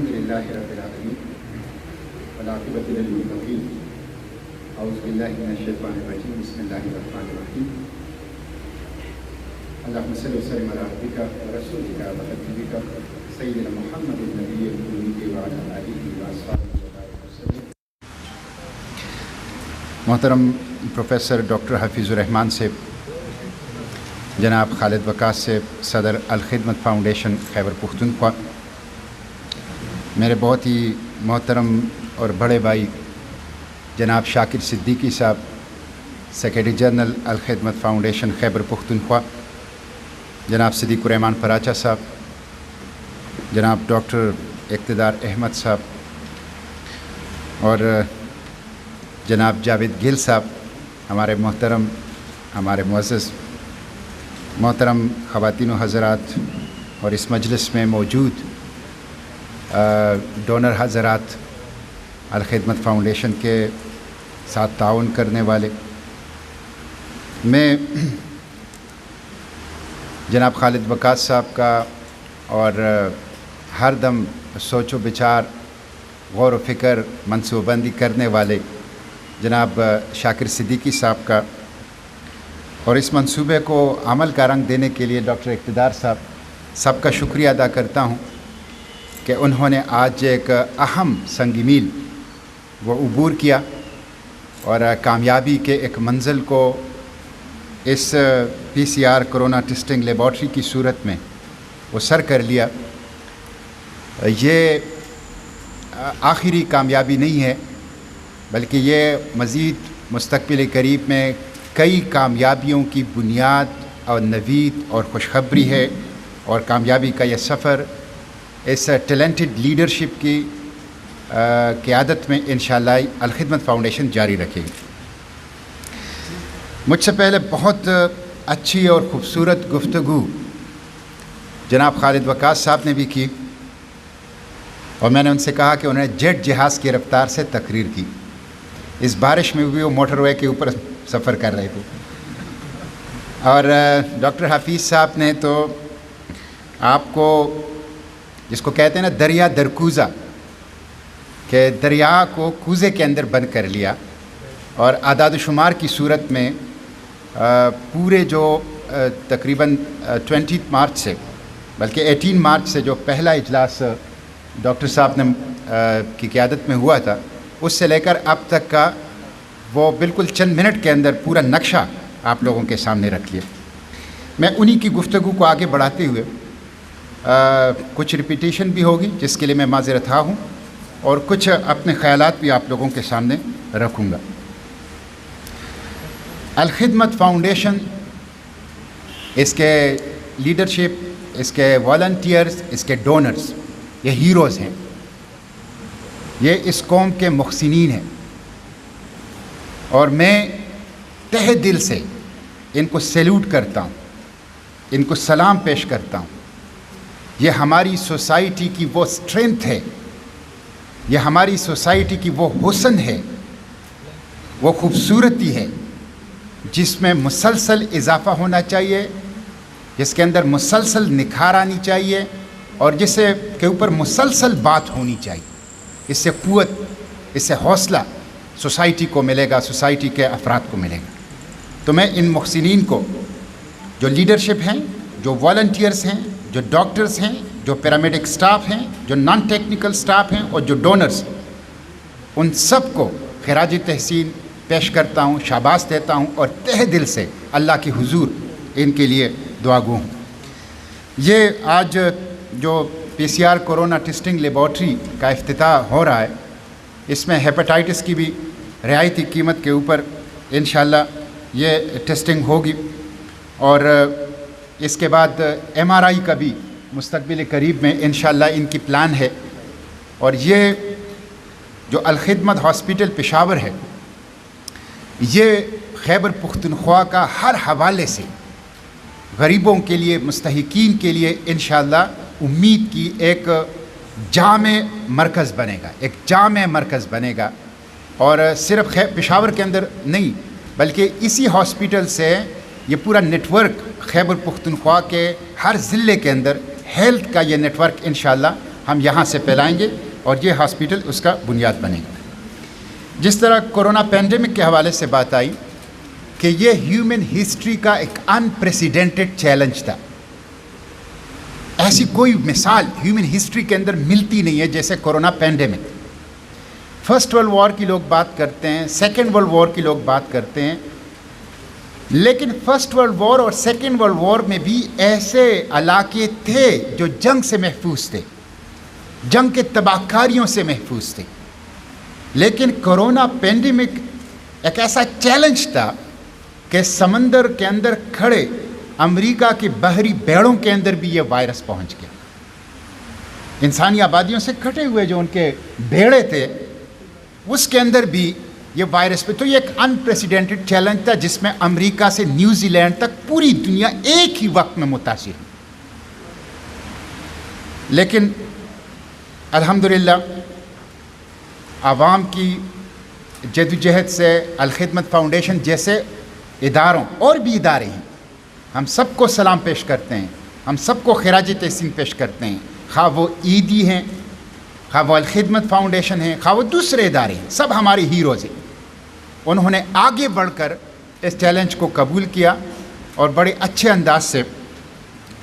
الحمدللہ رب العالمین والعاقبۃ للمتقین اعوذ باللہ من الشیطان الرجیم بسم اللہ الرحمن الرحیم اللہم صلی وسلم علی عبدک ورسولک وحبیبک سیدنا محمد النبی الأمی وعلی آلہ واصحابہ وسلم۔ محترم پروفیسر ڈاکٹر حفیظ الرحمان سے، جناب خالد وقاص سے، صدر الخدمت فاؤنڈیشن خیبر پختونخوا، میرے بہت ہی محترم اور بڑے بھائی جناب شاکر صدیقی صاحب، secretary general Al-Khidmat foundation Khyber Pakhtunkhwa, جناب صدیق الرحمان فراچہ صاحب، جناب ڈاکٹر اقتدار احمد صاحب اور جناب جاوید گل صاحب، ہمارے محترم، ہمارے معزز محترم خواتین و حضرات، اور اس مجلس میں موجود ڈونر حضرات، الخدمت فاؤنڈیشن کے ساتھ تعاون کرنے والے، میں جناب خالد وقاص صاحب کا اور ہر دم سوچ و بچار، غور و فکر، منصوبہ بندی کرنے والے جناب شاکر صدیقی صاحب کا، اور اس منصوبے کو عمل کا رنگ دینے کے لیے ڈاکٹر اقتدار صاحب، سب کا شکریہ ادا کرتا ہوں کہ انہوں نے آج ایک اہم سنگ میل وہ عبور کیا اور کامیابی کے ایک منزل کو اس PCR کرونا ٹیسٹنگ لیبارٹری کی صورت میں وہ سر کر لیا۔ یہ آخری کامیابی نہیں ہے، بلکہ یہ مزید مستقبل قریب میں کئی کامیابیوں کی بنیاد اور نوید اور خوشخبری ہے، اور کامیابی کا یہ سفر اس ٹیلنٹڈ لیڈرشپ کی قیادت میں انشاءاللہ الخدمت فاؤنڈیشن جاری رکھے گی۔ مجھ سے پہلے بہت اچھی اور خوبصورت گفتگو جناب خالد وقاص صاحب نے بھی کی، اور میں نے ان سے کہا کہ انہوں نے جیٹ جہاز کی رفتار سے تقریر کی۔ اس بارش میں بھی وہ موٹر وے کے اوپر سفر کر رہے تھے، اور ڈاکٹر حفیظ صاحب نے تو آپ کو، جس کو کہتے ہیں نا دریا درکوزہ، کہ دریا کو کوزے کے اندر بند کر لیا، اور اعداد و شمار کی صورت میں پورے جو تقریباً 20 مارچ سے، بلکہ 18 مارچ سے جو پہلا اجلاس ڈاکٹر صاحب نے کی قیادت میں ہوا تھا، اس سے لے کر اب تک کا وہ بالکل چند منٹ کے اندر پورا نقشہ آپ لوگوں کے سامنے رکھ لیا۔ میں انہی کی گفتگو کو آگے بڑھاتے ہوئے کچھ ریپیٹیشن بھی ہوگی، جس کے لیے میں معذرت خواہ ہوں، اور کچھ اپنے خیالات بھی آپ لوگوں کے سامنے رکھوں گا۔ الخدمت فاؤنڈیشن، اس کے لیڈرشپ، اس کے والنٹیئرز، اس کے ڈونرز، یہ ہیروز ہیں، یہ اس قوم کے محسنین ہیں، اور میں تہہ دل سے ان کو سیلوٹ کرتا ہوں، ان کو سلام پیش کرتا ہوں۔ یہ ہماری سوسائٹی کی وہ اسٹرینتھ ہے، یہ ہماری سوسائٹی کی وہ حسن ہے، وہ خوبصورتی ہے جس میں مسلسل اضافہ ہونا چاہیے، جس کے اندر مسلسل نکھار آنی چاہیے، اور جسے کے اوپر مسلسل بات ہونی چاہیے۔ اس سے قوت، اس سے حوصلہ سوسائٹی کو ملے گا، سوسائٹی کے افراد کو ملے گا۔ تو میں ان محسنین کو، جو لیڈرشپ ہیں، جو والنٹیئرز ہیں، جو ڈاکٹرز ہیں، جو پیرامیڈک سٹاف ہیں، جو نان ٹیکنیکل سٹاف ہیں، اور جو ڈونرز، ان سب کو خراج تحسین پیش کرتا ہوں، شاباش دیتا ہوں، اور تہہ دل سے اللہ کے حضور ان کے لیے دعا گو ہوں۔ یہ آج جو PCR کرونا ٹیسٹنگ لیبارٹری کا افتتاح ہو رہا ہے، اس میں ہیپاٹائٹس کی بھی رعایتی قیمت کے اوپر انشاءاللہ یہ ٹیسٹنگ ہوگی، اور اس کے بعد MRI کا بھی مستقبل قریب میں انشاءاللہ ان کی پلان ہے۔ اور یہ جو الخدمت ہاسپٹل پشاور ہے، یہ خیبر پختونخوا کا ہر حوالے سے غریبوں کے لیے، مستحقین کے لیے انشاءاللہ امید کی ایک جامع مرکز بنے گا، ایک جامع مرکز بنے گا۔ اور صرف پشاور کے اندر نہیں، بلکہ اسی ہاسپٹل سے یہ پورا نیٹ ورک خیبر پختونخوا کے ہر ضلع کے اندر ہیلتھ کا یہ نیٹ ورک انشاءاللہ ہم یہاں سے پھیلائیں گے اور یہ ہاسپٹل اس کا بنیاد بنے گا. جس طرح کورونا پینڈیمک کے حوالے سے بات آئی کہ یہ ہیومن ہسٹری کا ایک انپریسیڈنٹڈ چیلنج تھا. ایسی کوئی مثال ہیومن ہسٹری کے اندر ملتی نہیں ہے جیسے corona pandemic. First world war کی لوگ بات کرتے ہیں, سیکنڈ ورلڈ وار کی لوگ بات کرتے ہیں, لیکن فرسٹ ورلڈ وار اور سیکنڈ ورلڈ وار میں بھی ایسے علاقے تھے جو جنگ سے محفوظ تھے, جنگ کے تباہ کاریوں سے محفوظ تھے. لیکن کورونا پینڈیمک ایک ایسا چیلنج تھا کہ سمندر کے اندر کھڑے امریکہ کے بحری بیڑوں کے اندر بھی یہ وائرس پہنچ گیا. انسانی آبادیوں سے کٹے ہوئے جو ان کے بیڑے تھے اس کے اندر بھی یہ وائرس پہ. تو یہ ایک انپریسیڈنٹڈ چیلنج تھا جس میں امریکہ سے نیوزی لینڈ تک پوری دنیا ایک ہی وقت میں متاثر ہوئی. لیکن الحمدللہ عوام کی جدوجہد سے الخدمت فاؤنڈیشن جیسے اداروں اور بھی ادارے ہیں, ہم سب کو سلام پیش کرتے ہیں, ہم سب کو خراج تحسین پیش کرتے ہیں. خواہ وہ ایدی ہیں, خواہ وہ الخدمت فاؤنڈیشن ہیں, خواہ وہ دوسرے ادارے ہیں, سب ہمارے ہیروز ہیں. انہوں نے آگے بڑھ کر اس چیلنج کو قبول کیا اور بڑے اچھے انداز سے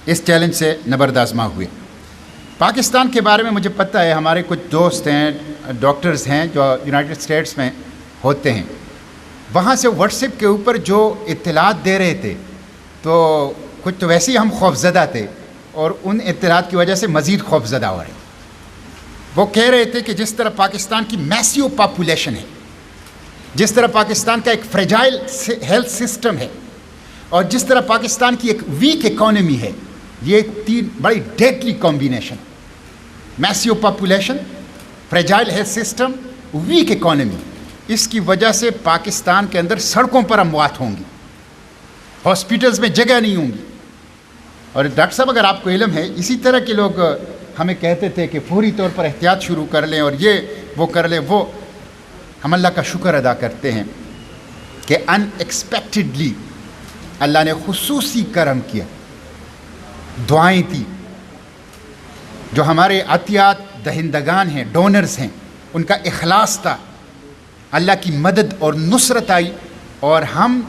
اس چیلنج سے نبرد آزما ہوئے. پاکستان کے بارے میں مجھے پتہ ہے, ہمارے کچھ دوست ہیں, ڈاکٹرز ہیں جو یونائٹڈ اسٹیٹس میں ہوتے ہیں, وہاں سے واٹس ایپ کے اوپر جو اطلاعات دے رہے تھے تو کچھ تو ویسے ہی ہم خوفزدہ تھے اور ان اطلاعات کی وجہ سے مزید خوفزدہ ہو رہے. وہ کہہ رہے تھے کہ جس طرح پاکستان کی میسیو پاپولیشن ہے, جس طرح پاکستان کا ایک فریجائل ہیلتھ سسٹم ہے, اور جس طرح پاکستان کی ایک ویک اکانومی ہے, یہ تین بڑی deadly combination, massive population, fragile health system, weak economy, اس کی وجہ سے پاکستان کے اندر سڑکوں پر اموات ہوں گی, ہاسپٹلز میں جگہ نہیں ہوں گی. اور ڈاکٹر صاحب اگر آپ کو علم ہے, اسی طرح کے لوگ ہمیں کہتے تھے کہ فوری طور پر احتیاط شروع کر لیں اور یہ وہ کر لیں. وہ ہم اللہ کا شکر ادا کرتے ہیں کہ ان ایکسپیکٹڈلی اللہ نے خصوصی کرم کیا, دعائیں تھی, جو ہمارے عطیات دہندگان ہیں, ڈونرز ہیں, ان کا اخلاص تھا, اللہ کی مدد اور نصرت آئی اور ہم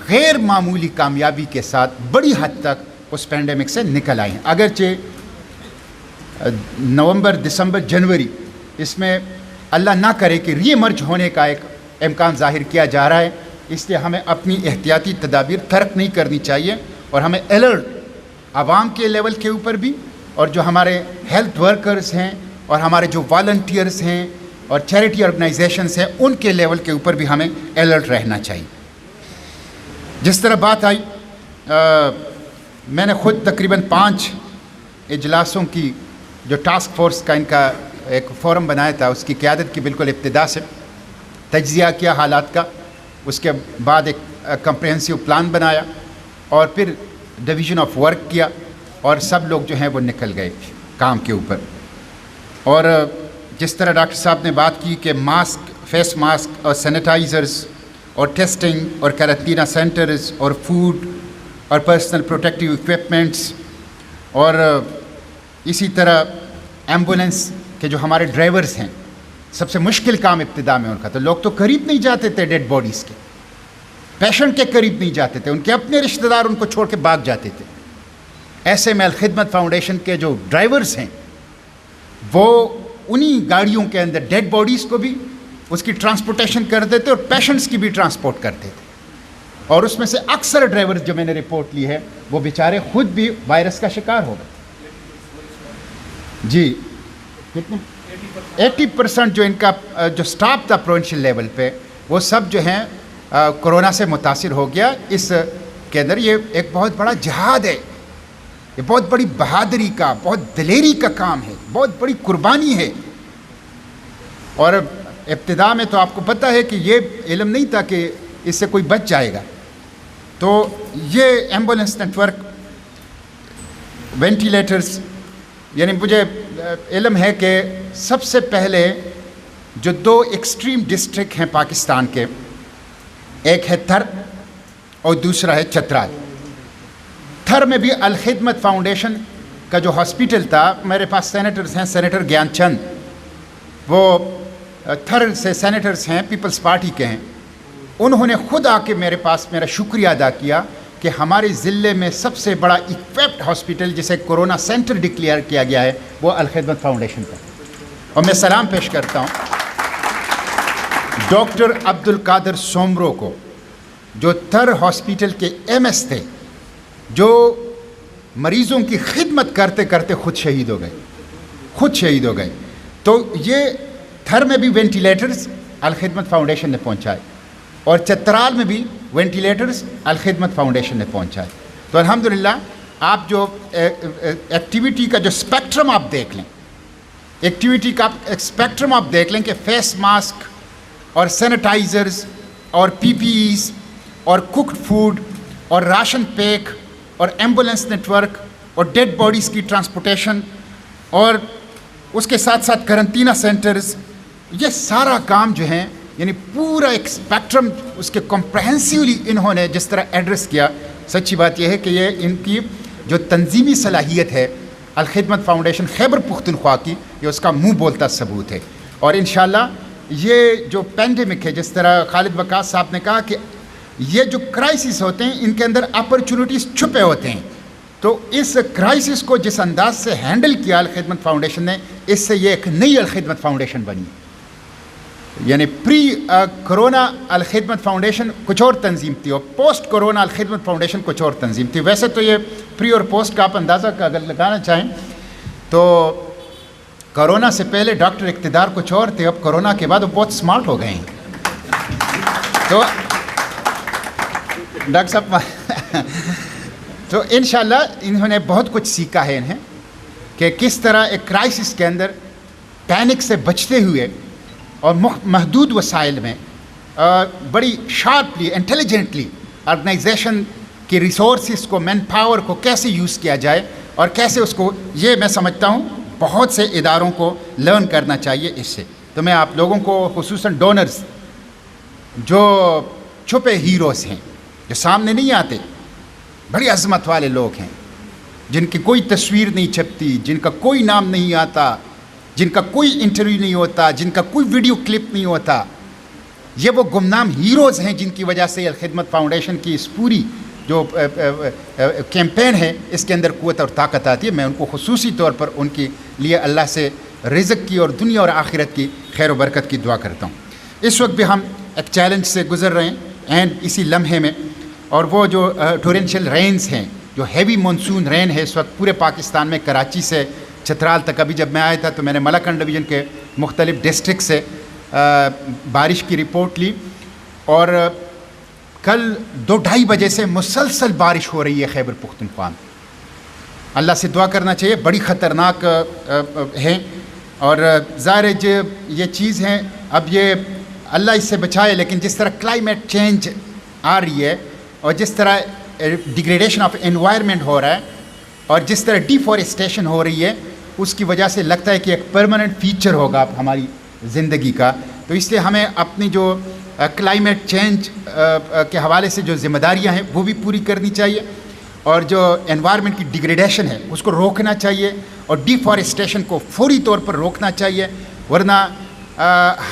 غیر معمولی کامیابی کے ساتھ بڑی حد تک اس پینڈیمک سے نکل آئے ہیں. اگرچہ نومبر, دسمبر, جنوری اس میں اللہ نہ کرے کہ ری ایمرج ہونے کا ایک امکان ظاہر کیا جا رہا ہے, اس لیے ہمیں اپنی احتیاطی تدابیر ترک نہیں کرنی چاہیے اور ہمیں الرٹ عوام کے لیول کے اوپر بھی, اور جو ہمارے ہیلتھ ورکرز ہیں اور ہمارے جو والنٹیئرز ہیں اور چیریٹی آرگنائزیشنز ہیں ان کے لیول کے اوپر بھی ہمیں الرٹ رہنا چاہیے. جس طرح بات آئی, میں نے خود تقریباً 5 اجلاسوں کی جو ٹاسک فورس کا ان کا ایک فورم بنایا تھا, اس کی قیادت کی بالکل ابتدا سے, تجزیہ کیا حالات کا, اس کے بعد ایک کمپریہنسو پلان بنایا اور پھر ڈویژن آف ورک کیا اور سب لوگ جو ہیں وہ نکل گئے کام کے اوپر. اور جس طرح ڈاکٹر صاحب نے بات کی کہ ماسک, فیس ماسک اور سینیٹائزرز اور ٹیسٹنگ اور کرنٹینہ سینٹرز اور فوڈ اور پرسنل پروٹیکٹیو اکوپمنٹس, اور اسی طرح ایمبولینس کے جو ہمارے ڈرائیورز ہیں, سب سے مشکل کام ابتدا میں ان کا, تو لوگ تو قریب نہیں جاتے تھے ڈیڈ باڈیز کے, پیشنٹ کے قریب نہیں جاتے تھے, ان کے اپنے رشتہ دار ان کو چھوڑ کے بھاگ جاتے تھے. ایسے میں الخدمت فاؤنڈیشن کے جو ڈرائیورز ہیں وہ انہی گاڑیوں کے اندر ڈیڈ باڈیز کو بھی اس کی ٹرانسپورٹیشن کرتے تھے اور پیشنٹس کی بھی ٹرانسپورٹ کرتے تھے. اور اس میں سے اکثر ڈرائیورز جو میں نے رپورٹ لی ہے وہ بیچارے خود بھی وائرس کا شکار ہو گئے. جی کتنے 80% جو ان کا جو سٹاف تھا پروونشل لیول پہ وہ سب جو ہیں کورونا سے متاثر ہو گیا. اس کے اندر یہ ایک بہت بڑا جہاد ہے, یہ بہت بڑی بہادری کا, بہت دلیری کا کام ہے, بہت بڑی قربانی ہے. اور ابتدا میں تو آپ کو پتہ ہے کہ یہ علم نہیں تھا کہ اس سے کوئی بچ جائے گا. تو یہ ایمبولینس نیٹ ورک, وینٹیلیٹرز, یعنی مجھے علم ہے کہ سب سے پہلے جو 2 ایکسٹریم ڈسٹرکٹ ہیں پاکستان کے, ایک ہے تھر اور دوسرا ہے چترال. تھر میں بھی الخدمت فاؤنڈیشن کا جو ہاسپٹل تھا، میرے پاس سینیٹرز ہیں، سینیٹر گیان چند، وہ تھر سے سینیٹرز ہیں، پیپلز پارٹی کے ہیں، انہوں نے خود آ کے میرے پاس میرا شکریہ ادا کیا کہ ہمارے ضلع میں سب سے بڑا اکوپڈ ہاسپٹل جسے کورونا سینٹر ڈکلیئر کیا گیا ہے وہ الخدمت فاؤنڈیشن کا، اور میں سلام پیش کرتا ہوں ڈاکٹر عبد القادر سومرو کو، جو تھر ہاسپٹل کے ایم ایس تھے، جو مریضوں کی خدمت کرتے کرتے خود شہید ہو گئے. تو یہ تھر میں بھی وینٹیلیٹرز الخدمت فاؤنڈیشن نے پہنچائے، اور چترال میں بھی وینٹیلیٹرز الخدمت فاؤنڈیشن نے پہنچائے. تو الحمدللہ آپ جو ایکٹیویٹی کا جو اسپیکٹرم آپ دیکھ لیں، کہ فیس ماسک اور سینیٹائزرز اور پی پی ایز اور کوکڈ فوڈ اور راشن پیک اور ایمبولینس نیٹ ورک اور ڈیڈ باڈیز کی ٹرانسپورٹیشن اور اس کے ساتھ ساتھ کرنٹینہ سینٹرز، یہ سارا کام جو ہیں، یعنی پورا ایک اسپیکٹرم اس کے کمپریہنسولی انہوں نے جس طرح ایڈریس کیا، سچی بات یہ ہے کہ یہ ان کی جو تنظیمی صلاحیت ہے الخدمت فاؤنڈیشن خیبر پختونخوا کی، یہ اس کا منہ بولتا ثبوت ہے. اور انشاءاللہ یہ جو پینڈیمک ہے، جس طرح خالد وقاص صاحب نے کہا کہ یہ جو کرائسس ہوتے ہیں ان کے اندر اپرچونٹیز چھپے ہوتے ہیں، تو اس کرائسس کو جس انداز سے ہینڈل کیا الخدمت فاؤنڈیشن نے، اس سے یہ ایک نئی الخدمت فاؤنڈیشن بنی. یعنی پری کرونا الخدمت فاؤنڈیشن کچھ اور تنظیم تھی، اور پوسٹ کرونا الخدمت فاؤنڈیشن کچھ اور تنظیم تھی. ویسے تو یہ پری اور پوسٹ کا آپ اندازہ اگر لگانا چاہیں تو کرونا سے پہلے ڈاکٹر اقتدار کچھ اور تھے، اب کرونا کے بعد وہ بہت سمارٹ ہو گئے ہیں. تو ڈاکٹر صاحب تو انشاءاللہ انہوں نے بہت کچھ سیکھا ہے انہیں، کہ کس طرح ایک کرائسس کے اندر پینک سے بچتے ہوئے اور محدود وسائل میں بڑی شارپلی انٹیلیجنٹلی آرگنائزیشن کی ریسورسز کو، مین پاور کو کیسے یوز کیا جائے، اور کیسے اس کو، یہ میں سمجھتا ہوں بہت سے اداروں کو لرن کرنا چاہیے اس سے. تو میں آپ لوگوں کو خصوصاً ڈونرز، جو چھپے ہیروز ہیں، جو سامنے نہیں آتے، بڑی عظمت والے لوگ ہیں، جن کی کوئی تصویر نہیں چھپتی، جن کا کوئی نام نہیں آتا، جن کا کوئی انٹرویو نہیں ہوتا، جن کا کوئی ویڈیو کلپ نہیں ہوتا، یہ وہ گمنام ہیروز ہیں جن کی وجہ سے الخدمت فاؤنڈیشن کی اس پوری جو کیمپین ہے اس کے اندر قوت اور طاقت آتی ہے. میں ان کو خصوصی طور پر ان کے لیے اللہ سے رزق کی اور دنیا اور آخرت کی خیر و برکت کی دعا کرتا ہوں. اس وقت بھی ہم ایک چیلنج سے گزر رہے ہیں اینڈ اسی لمحے میں، اور وہ جو ٹورینشل رینز ہیں، جو ہیوی مانسون رین ہے اس وقت پورے پاکستان میں، کراچی سے چترال تک. ابھی جب میں آیا تھا تو میں نے ملاکنڈ ڈویژن کے مختلف ڈسٹرکٹ سے بارش کی رپورٹ لی، اور کل 2-2:30 بجے سے مسلسل بارش ہو رہی ہے خیبر پختونخوا میں. اللہ سے دعا کرنا چاہیے، بڑی خطرناک ہے، اور ظاہر یہ چیز ہے، اب یہ اللہ اس سے بچائے، لیکن جس طرح کلائمیٹ چینج آ رہی ہے، اور جس طرح ڈیگریڈیشن آف انوائرمنٹ ہو رہا ہے، اور جس طرح ڈیفورسٹیشن ہو رہی ہے، اس کی وجہ سے لگتا ہے کہ ایک پرماننٹ فیچر ہوگا اب ہماری زندگی کا. تو اس لیے ہمیں اپنی جو کلائمیٹ چینج کے حوالے سے جو ذمہ داریاں ہیں وہ بھی پوری کرنی چاہیے، اور جو انوائرمنٹ کی ڈیگریڈیشن ہے اس کو روکنا چاہیے، اور ڈیفارسٹیشن کو فوری طور پر روکنا چاہیے، ورنہ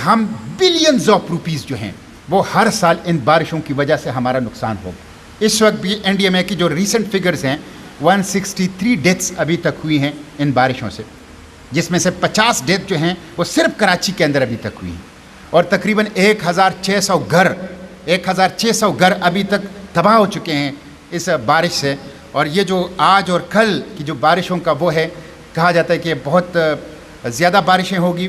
ہم بلینز آف روپیز جو ہیں وہ ہر سال ان بارشوں کی وجہ سے ہمارا نقصان ہوگا. اس وقت بھی این ڈی ایم اے کی جو ریسنٹ فگرز ہیں 163 ڈیتھس ابھی تک ہوئی ہیں ان بارشوں سے، جس میں سے 50 ڈیتھ جو ہیں وہ صرف کراچی کے اندر ابھی تک ہوئی ہیں، اور تقریباً 1600 گھر ابھی تک تباہ ہو چکے ہیں اس بارش سے. اور یہ جو آج اور کل کی جو بارشوں کا وہ ہے، کہا جاتا ہے کہ بہت زیادہ بارشیں ہوگی.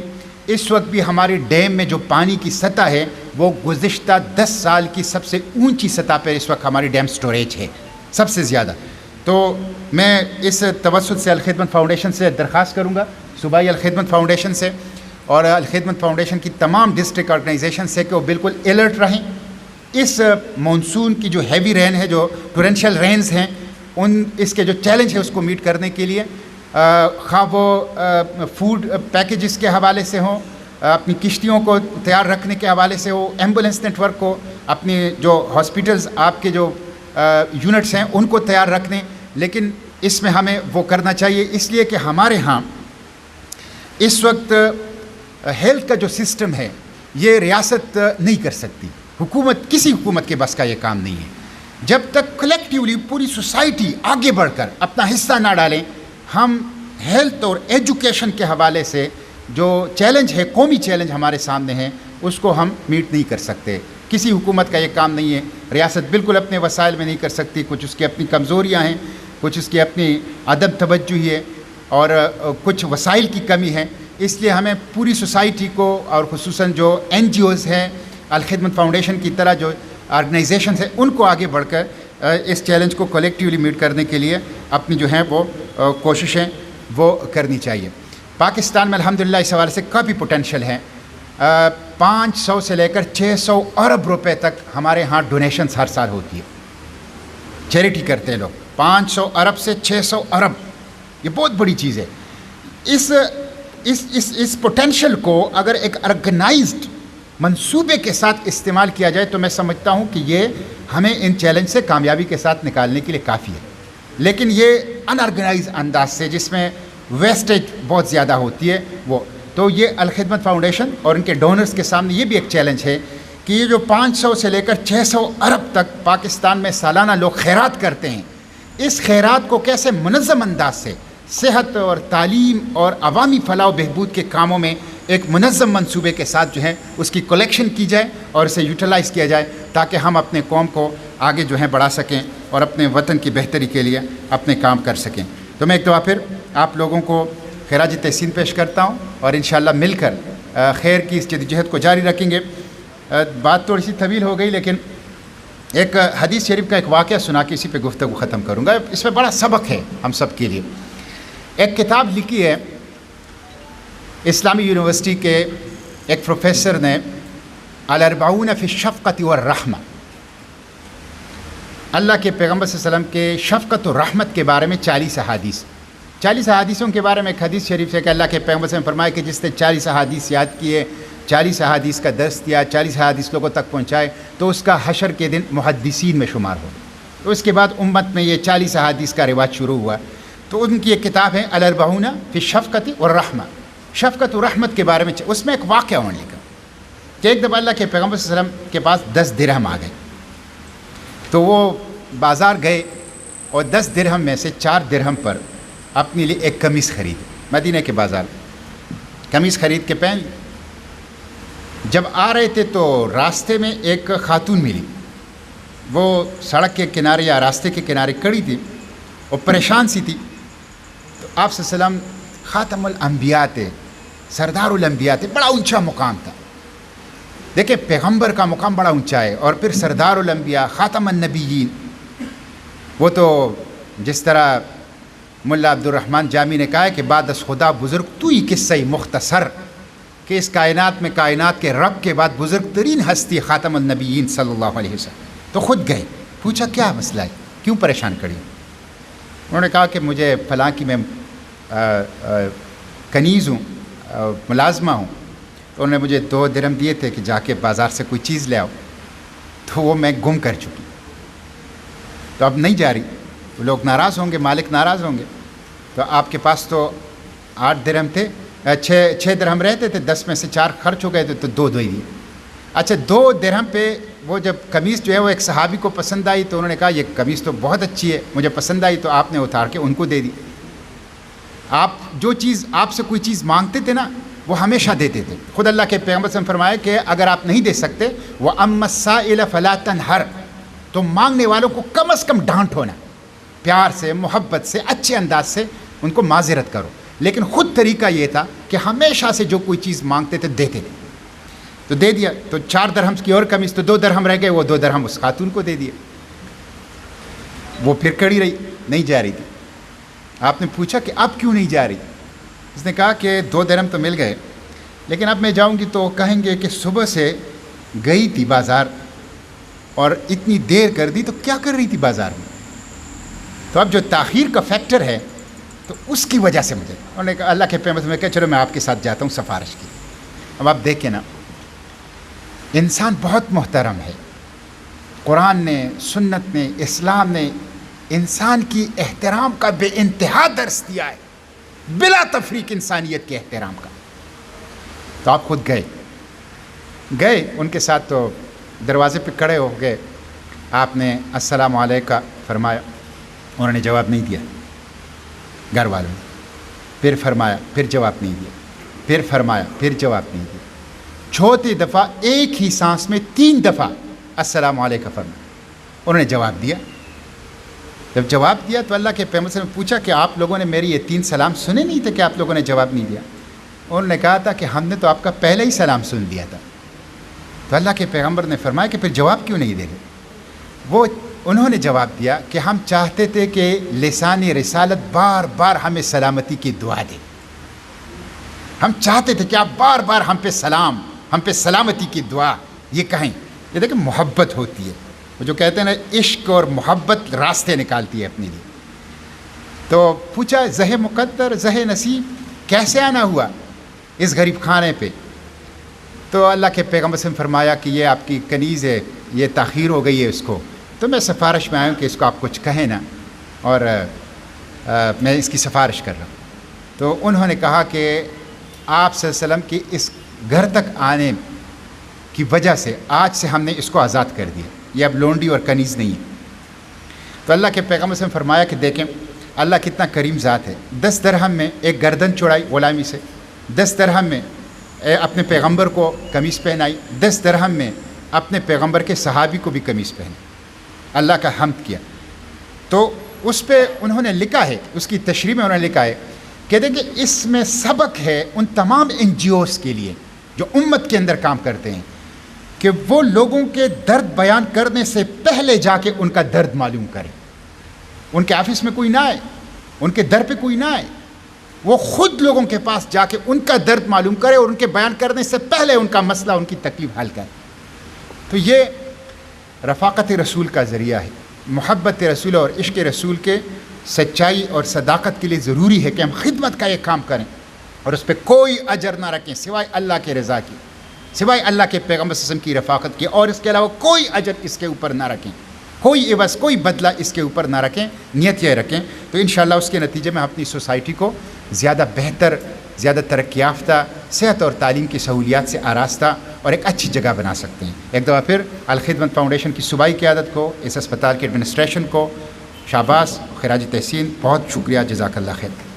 اس وقت بھی ہماری ڈیم میں جو پانی کی سطح ہے وہ گزشتہ 10 سال کی سب سے اونچی سطح پہ اس وقت ہماری ڈیم سٹوریج ہے، سب سے زیادہ. تو میں اس توسط سے الخدمت فاؤنڈیشن سے درخواست کروں گا، صوبائی الخدمت فاؤنڈیشن سے اور الخدمت فاؤنڈیشن کی تمام ڈسٹرکٹ آرگنائزیشن سے، کہ وہ بالکل الرٹ رہیں. اس مانسون کی جو ہیوی رین ہے، جو ٹورینشل رینز ہیں، اس کے جو چیلنج ہے اس کو میٹ کرنے کے لیے، خواہ وہ فوڈ پیکیجز کے حوالے سے ہوں، اپنی کشتیوں کو تیار رکھنے کے حوالے سے ہو، ایمبولینس نیٹ ورک کو، اپنی جو ہاسپٹلز آپ کے جو یونٹس ہیں ان کو تیار رکھنے، لیکن اس میں ہمیں وہ کرنا چاہیے، اس لیے کہ ہمارے ہاں اس وقت ہیلتھ کا جو سسٹم ہے یہ ریاست نہیں کر سکتی، کسی حکومت کے بس کا یہ کام نہیں ہے۔ جب تک کلیکٹیولی پوری سوسائٹی آگے بڑھ کر اپنا حصہ نہ ڈالیں، ہم ہیلتھ اور ایجوکیشن کے حوالے سے جو چیلنج ہے، قومی چیلنج ہمارے سامنے ہے، اس کو ہم میٹ نہیں کر سکتے۔ کسی حکومت کا یہ کام نہیں ہے، ریاست بالکل اپنے وسائل میں نہیں کر سکتی، کچھ اس کی اپنی کمزوریاں ہیں، کچھ اس کی اپنی عدم توجہی ہے، اور کچھ وسائل کی کمی ہے۔ اس لیے ہمیں پوری سوسائٹی کو، اور خصوصاً جو NGOs ہیں، الخدمت فاؤنڈیشن کی طرح جو آرگنائزیشنز ہیں، ان کو آگے بڑھ کر اس چیلنج کو کلیکٹیولی میٹ کرنے کے لیے اپنی جو ہیں وہ کوششیں وہ کرنی چاہیے۔ پاکستان میں الحمدللہ اس حوالے سے کافی پوٹینشیل ہے۔ 500 سے لے کر 600 ارب روپے تک ہمارے ہاں ڈونیشنز ہر سال ہوتی ہے، چیریٹی کرتے ہیں لوگ۔ 500 ارب سے 600 ارب، یہ بہت بڑی چیز ہے۔ اس پوٹینشیل کو اگر ایک آرگنائزڈ منصوبے کے ساتھ استعمال کیا جائے تو میں سمجھتا ہوں کہ یہ ہمیں ان چیلنج سے کامیابی کے ساتھ نکالنے کے لیے کافی ہے۔ لیکن یہ انآرگنائز انداز سے، جس میں ویسٹیج بہت زیادہ ہوتی ہے، وہ تو یہ الخدمت فاؤنڈیشن اور ان کے ڈونرز کے سامنے یہ بھی ایک چیلنج ہے کہ یہ جو 500 سے لے کر 600 ارب تک پاکستان میں سالانہ لوگ خیرات کرتے ہیں، اس خیرات کو کیسے منظم انداز سے صحت اور تعلیم اور عوامی فلاح و بہبود کے کاموں میں ایک منظم منصوبے کے ساتھ جو ہے اس کی کلیکشن کی جائے اور اسے یوٹیلائز کیا جائے، تاکہ ہم اپنے قوم کو آگے جو ہے بڑھا سکیں اور اپنے وطن کی بہتری کے لیے اپنے کام کر سکیں۔ تو میں ایک دفعہ پھر آپ لوگوں کو خراج تحسین پیش کرتا ہوں، اور انشاءاللہ مل کر خیر کی اس جدوجہد کو جاری رکھیں گے۔ بات تھوڑی سی طویل ہو گئی، لیکن ایک حدیث شریف کا ایک واقعہ سنا کے اسی پہ گفتگو ختم کروں گا۔ اس میں بڑا سبق ہے ہم سب کے لیے۔ ایک کتاب لکھی ہے اسلامی یونیورسٹی کے ایک پروفیسر نے، الاربعون فی الشفقۃ والرحمہ، اللہ کے پیغمبر صلی اللہ علیہ وسلم کے شفقت و رحمت کے بارے میں 40 احادیث۔ 40 احادیثوں کے بارے میں ایک حدیث شریف ہے کہ اللہ کے پیغمبر صلی اللہ علیہ وسلم نے فرمایا کہ جس نے 40 احادیث یاد کیے، 40 احادیث کا درس دیا، 40 احادیث لوگوں تک پہنچائے، تو اس کا حشر کے دن محدثین میں شمار ہو۔ تو اس کے بعد امت میں یہ 40 احادیث کا رواج شروع ہوا۔ تو ان کی ایک کتاب ہے الاربعون فی الشفقۃ والرحمہ، شفقت و رحمت کے بارے میں۔ اس میں ایک واقعہ انہوں نے لکھا کہ ایک دفعہ اللہ کے پیغمبر صلی اللہ علیہ وسلم کے پاس 10 درہم آ گئے، تو وہ بازار گئے اور 10 درہم میں سے 4 درہم پر اپنے لیے ایک قمیص خریدی۔ مدینہ کے بازار قمیص خرید کے پہن لی۔ جب آ رہے تھے تو راستے میں ایک خاتون ملی، وہ سڑک کے کنارے یا راستے کے کنارے کھڑی تھی اور پریشان سی تھی۔ تو آپ صلی اللہ علیہ وسلم خاتم الانبیاء تھے، سردار الانبیاء تھے، بڑا اونچا مقام تھا۔ دیکھیں پیغمبر کا مقام بڑا اونچا ہے، اور پھر سردار الانبیاء خاتم النبیین، وہ تو جس طرح ملا عبد الرحمن جامی نے کہا ہے کہ بعد از خدا بزرگ تو ہی قصہ مختصر، کہ اس کائنات میں کائنات کے رب کے بعد بزرگ ترین ہستی خاتم النبیین صلی اللہ علیہ وسلم۔ تو خود گئے، پوچھا کیا مسئلہ ہے، کیوں پریشان کھڑی؟ انہوں نے کہا کہ مجھے فلاں کی میں کنیز ہوں، ملازمہ ہوں، تو انہوں نے مجھے 2 درہم دیے تھے کہ جا کے بازار سے کوئی چیز لے آؤ، تو وہ میں گم کر چکی، تو اب نہیں جا رہی۔ تو لوگ ناراض ہوں گے، مالک ناراض ہوں گے۔ تو آپ کے پاس تو 8 درہم تھے، 6 درہم رہتے تھے، 10 میں سے 4 خرچ ہو گئے تھے، تو 2 ہی دیے۔ اچھا 2 درہم پہ وہ جب قمیص جو ہے وہ ایک صحابی کو پسند آئی، تو انہوں نے کہا یہ قمیص تو بہت اچھی ہے، مجھے پسند آئی، تو آپ نے اتار کے ان کو دے دی۔ آپ جو چیز آپ سے کوئی چیز مانگتے تھے نا، وہ ہمیشہ دیتے تھے۔ خود اللہ کے پیغمبر صلی اللہ علیہ وسلم فرمایا کہ اگر آپ نہیں دے سکتے، وَأَمَّا السَّائِلَ فَلَا تَنْهَرْ، تو مانگنے والوں کو کم از کم ڈانٹ ہونا، پیار سے، محبت سے، اچھے انداز سے ان کو معذرت کرو۔ لیکن خود طریقہ یہ تھا کہ ہمیشہ سے جو کوئی چیز مانگتے تھے دیتے تھے، تو دے دیا۔ تو 4 درہم کی اور قمیص، تو 2 درہم رہ گئے، وہ 2 درہم اس خاتون کو دے دیے۔ وہ پھر کڑی رہی، نہیں جا رہی تھی۔ آپ نے پوچھا کہ اب کیوں نہیں جا رہی؟ اس نے کہا کہ 2 درہم تو مل گئے، لیکن اب میں جاؤں گی تو کہیں گے کہ صبح سے گئی تھی بازار اور اتنی دیر کر دی، تو کیا کر رہی تھی بازار میں؟ تو اب جو تاخیر کا فیکٹر ہے تو اس کی وجہ سے مجھے، انہوں نے کہا اللہ کے پیغمبر میں کہا چلو میں آپ کے ساتھ جاتا ہوں سفارش کی۔ اب آپ دیکھیں نا، انسان بہت محترم ہے، قرآن نے، سنت نے، اسلام نے انسان کی احترام کا بے انتہا درس دیا ہے، بلا تفریق انسانیت کے احترام کا۔ تو آپ خود گئے ان کے ساتھ، تو دروازے پہ کھڑے ہو گئے، آپ نے السلام علیکم فرمایا، انہوں نے جواب نہیں دیا گھر والوں نے، پھر فرمایا، پھر جواب نہیں دیا، پھر فرمایا، پھر جواب نہیں دیا، چوتھی دفعہ ایک ہی سانس میں 3 دفعہ السلام علیکم فرمایا، انہوں نے جواب دیا۔ جب جواب دیا تو اللہ کے پیغمبر نے پوچھا کہ آپ لوگوں نے میری یہ 3 سلام سنے نہیں تھے کہ آپ لوگوں نے جواب نہیں دیا؟ انہوں نے کہا تھا کہ ہم نے تو آپ کا پہلے ہی سلام سن لیا تھا۔ تو اللہ کے پیغمبر نے فرمایا کہ پھر جواب کیوں نہیں دے رہے؟ انہوں نے جواب دیا کہ ہم چاہتے تھے کہ لسان رسالت بار بار ہمیں سلامتی کی دعا دے، ہم چاہتے تھے کہ آپ بار بار ہم پہ سلامتی کی دعا یہ کہیں۔ یہ دیکھیں محبت ہوتی ہے، وہ جو کہتے ہیں نا عشق اور محبت راستے نکالتی ہے اپنے لیے۔ تو پوچھا زہ مقدر زہ نصیب کیسے آنا ہوا اس غریب خانے پہ؟ تو اللہ کے پیغمبر سے فرمایا کہ یہ آپ کی کنیز ہے، یہ تاخیر ہو گئی ہے اس کو، تو میں سفارش میں آیا ہوں کہ اس کو آپ کچھ کہیں نا، اور میں اس کی سفارش کر رہا ہوں۔ تو انہوں نے کہا کہ آپ صلی اللہ علیہ وسلم کی اس گھر تک آنے کی وجہ سے آج سے ہم نے اس کو آزاد کر دیا، یہ اب لونڈی اور کنیز نہیں ہے۔ تو اللہ کے پیغمبر سے فرمایا کہ دیکھیں اللہ کتنا کریم ذات ہے، 10 درہم میں ایک گردن چھڑائی غلامی سے، 10 درہم میں اپنے پیغمبر کو قمیص پہنائی، 10 درہم میں اپنے پیغمبر کے صحابی کو بھی قمیص پہنائی، اللہ کا حمد کیا۔ تو اس پہ انہوں نے لکھا ہے، اس کی تشریح میں انہوں نے لکھا ہے کہ دیکھیں اس میں سبق ہے ان تمام NGOs کے لیے جو امت کے اندر کام کرتے ہیں، کہ وہ لوگوں کے درد بیان کرنے سے پہلے جا کے ان کا درد معلوم کریں، ان کے آفس میں کوئی نہ آئے، ان کے در پہ کوئی نہ آئے، وہ خود لوگوں کے پاس جا کے ان کا درد معلوم کرے اور ان کے بیان کرنے سے پہلے ان کا مسئلہ، ان کی تکلیف حل کرے۔ تو یہ رفاقت رسول کا ذریعہ ہے، محبت رسول اور عشق رسول کے سچائی اور صداقت کے لیے ضروری ہے کہ ہم خدمت کا یہ کام کریں اور اس پہ کوئی اجر نہ رکھیں سوائے اللہ کے رضا کی، سوائے اللہ کے پیغمبر صلی اللہ علیہ وسلم کی رفاقت کی، اور اس کے علاوہ کوئی اجر اس کے اوپر نہ رکھیں، کوئی عوض کوئی بدلہ اس کے اوپر نہ رکھیں، نیت یہ رکھیں۔ تو انشاءاللہ اس کے نتیجے میں اپنی سوسائٹی کو زیادہ بہتر، زیادہ ترقی یافتہ، صحت اور تعلیم کی سہولیات سے آراستہ اور ایک اچھی جگہ بنا سکتے ہیں۔ ایک دفعہ پھر الخدمت فاؤنڈیشن کی صوبائی قیادت کو، اس اسپتال کے ایڈمنسٹریشن کو شاباش، خراج تحسین، بہت شکریہ، جزاک اللہ خیر۔